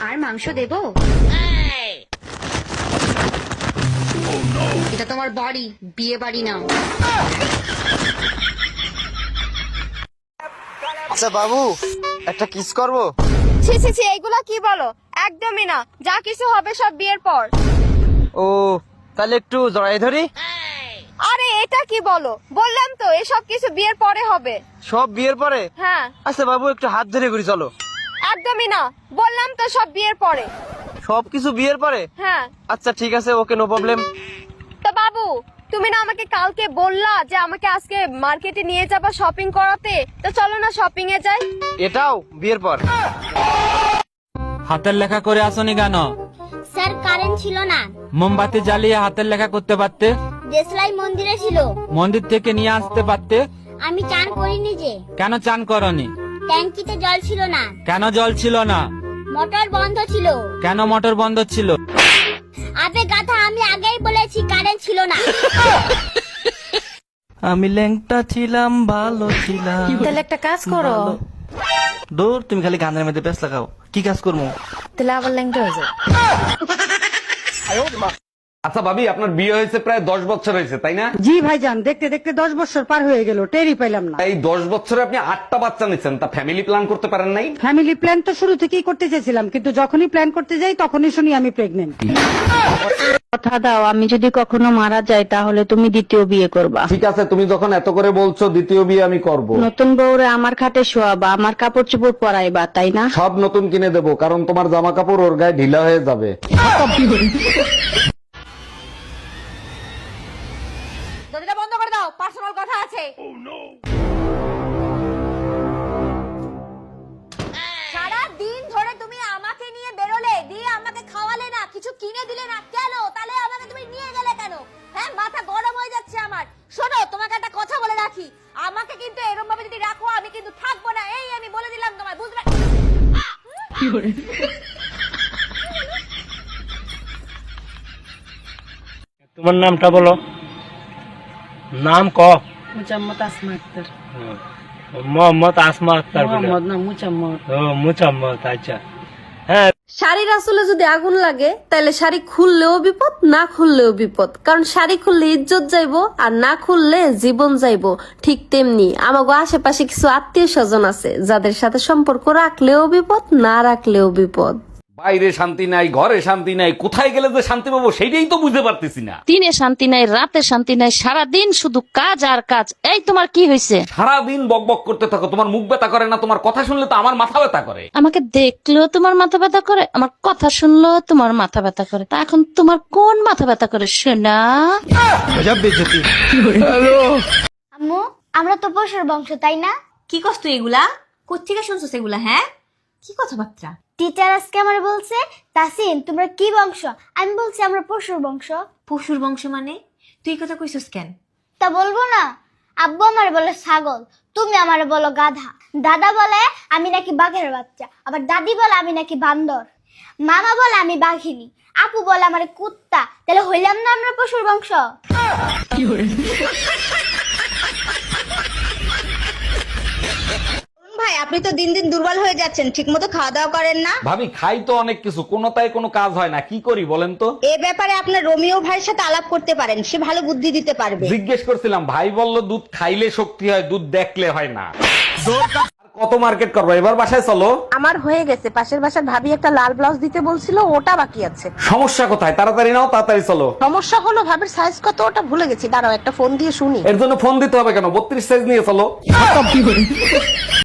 আর মাংস দেবো? এটা তোমার বাড়ি, বিয়ে বাড়ি না। আচ্ছা বাবু, একটা কিস করবো? ছি ছি ছি, এইগুলা কি বলো? একদমই না, যা কিছু হবে সব বিয়ের পর। ও তাহলে একটু জড়াই ধরি। আরে এটা কি বলো? বললাম তো এসব কিছু বিয়ের পরে হবে। সব বিয়ের পরে? হ্যাঁ। আচ্ছা বাবু, একটু হাত ধরে ঘুরি চলো। একদমই না, বললাম তো সব বিয়ের পরে। সব কিছু বিয়ের পরে? হ্যাঁ। আচ্ছা ঠিক আছে, ওকে, নো প্রবলেম। তো বাবু, তুমি না আমাকে কালকে বললা যে আমাকে আজকে মার্কেটে নিয়ে যাবা শপিং করাতে, তো চলো না শপিং এ যাই। এটাও বিয়ের পর? হাতের লেখা করে আসনি কেন? স্যার কারেন্ট ছিল না। মোমবাতি জ্বালিয়ে হাতের লেখা করতে পারতে। দেশলাই মন্দিরে ছিল। মন্দির থেকে নিয়ে আসতে পারতে। আমি চান করিনি যে। কেন চান করনি? ট্যাঙ্কিতে জল ছিল না। কেন জল ছিল না? মোটর বন্ধ ছিল। কেন মোটর বন্ধ ছিল? আবে গাধা, আমি আগেই বলেছি কারেন্ট ছিল না। আমি ল্যাংটা ছিলাম, ভালো ছিলাম। তাহলে একটা কাজ করো। দূর, তুমি খালি গানের মধ্যে ব্যস্ত লাগাও। কি কাজ করবো? তাহলে আবার ল্যাংটা হয়ে যাও। আচ্ছা ভাবি, আপনার বিয়ে হয়েছে প্রায় 10 বছর হয়েছে, তাই না? জি ভাইজান, দেখতে দেখতে 10 বছর পার হয়ে গেল, টেরই পাইলাম না। এই 10 বছরে আপনি 8টা বাচ্চা নিচ্ছেন, তা ফ্যামিলি প্ল্যান করতে পারেন নাই? ফ্যামিলি প্ল্যান তো শুরু থেকেই করতে চেয়েছিলাম, কিন্তু যখনই প্ল্যান করতে যাই তখনই শুনি আমি প্রেগনেন্ট। কথা দাও, আমি যদি কখনো মারা যাই তাহলে তুমি দ্বিতীয় বিয়ে করবা। ঠিক আছে, তুমি যখন এত করে বলছো, দ্বিতীয় বিয়ে আমি করব। নতুন বউরে আমার খাটে শোয়াবা, আমার কাপড় চোপড় পরাইবা, তাই না? সব নতুন কিনে দেবো, কারণ তোমার জামা কাপড় ওর গায়ে ঢিলা হয়ে যাবে। দরজা বন্ধ করে দাও, পার্সোনাল কথা আছে। সারা দিন ধরে তুমি আমাকে নিয়ে বেরোলে, দিয়ে আমাকে খাওয়ালে না, কিছু কিনে দিলে না, কেন? তাহলে আমাকে তুমি নিয়ে গেলে কেন? হ্যাঁ, মাথা গরম হয়ে যাচ্ছে আমার। শোনো, তোমাকে একটা কথা বলে রাখি, আমাকে কিন্তু এরকম ভাবে যদি রাখো আমি কিন্তু থাকবো না, এই আমি বলে দিলাম তোমায়, বুঝবে? তোমার নামটা বলো। নাম ক। মুচাম্মদ আসমা আক্তার। মোহাম্মদ আসমা আক্তার। মোহাম্মদ না, মুচাম্মদ। ও মুচাম্মদ, আচ্ছা। হ্যাঁ, শাড়ির আসলে যদি আগুন লাগে তাহলে শাড়ি খুললেও বিপদ, না খুললেও বিপদ। কারণ শাড়ি খুললে ইজ্জত যাইবো, আর না খুললে জীবন যাইবো। ঠিক তেমনি আমাগো আশেপাশে কিছু আত্মীয় স্বজন আছে যাদের সাথে সম্পর্ক রাখলেও বিপদ, না রাখলেও বিপদ। বাইরে শান্তি নাই, ঘরে শান্তি নাই, কোথায় গেলে যে শান্তি পাবো সেটাই তো বুঝতে পারতেছি না। দিনে শান্তি নাই, রাতে শান্তি নাই, সারাদিন শুধু কাজ আর কাজ। এই তোমার কি হয়েছে? সারাদিন বকবক করতে থাকো, তোমার মুখ ব্যথা করে না? তোমার কথা শুনলে তো আমার মাথা ব্যথা করে। আমাকে দেখলেও তোমার মাথা ব্যথা করে, আমার কথা শুনলেও তোমার মাথা ব্যথা করে। তা এখন তোমার কোন মাথা ব্যথা করে শোনা? আম্মু, আমরা তো পশুর বংশ, তাই না? কি কষ্ট এগুলা? কোত্থেকে শুনছো সেগুলা? হ্যাঁ, কি কথাবার্তা? টিচার আজকে আমার বলছে, তাসিন তোমরা কি বংশ? আমি বলছি আমরা পশুর বংশ। পশুর বংশ মানে? তুই কথা কইছস কেন? তা বলবো না? আব্বু আমার বলে ছাগল, তুমি আমার বলো গাধা। দাদা বলে আমি নাকি বাঘের বাচ্চা, আবার দাদি বলে আমি নাকি বান্দর। মামা বলে আমি বাঘিনী, আপু বলে আমার কুত্তা। তাহলে হইলাম না আমরা পশুর বংশ? ভাই, আপনি তো দিন দিন দুর্বল হয়ে যাচ্ছেন, ঠিক মতো খাওয়া দাওয়া করেন না। ভাবি, খাই তো অনেক কিছু, কোনোটাই কোনো কাজ হয় না, কি করি বলেন তো? এ ব্যাপারে আপনার রোমিও ভাইয়ের সাথে আলাপ করতে পারেন, সে ভালো বুদ্ধি দিতে পারবে। জিজ্ঞেস করছিলাম, ভাই বলল দুধ খাইলে শক্তি হয়, দুধ দেখলে হয় না। আর কত মার্কেট করবো, এবার বাসায় চলো। আমার হয়ে গেছে, পাশের বাসার ভাবি একটা লাল ব্লাউজ দিতে বলছিল, ওটা বাকি আছে। সমস্যা কোথায়? তাড়াতাড়ি নাও, তাড়াতাড়ি চলো। সমস্যা হলো ভাবির সাইজ কত ওটা ভুলে গেছি, দাঁড়াও একটা ফোন দিয়ে শুনি। এর জন্য ফোন দিতে হবে কেন? 32 সাইজ নিয়ে চলো।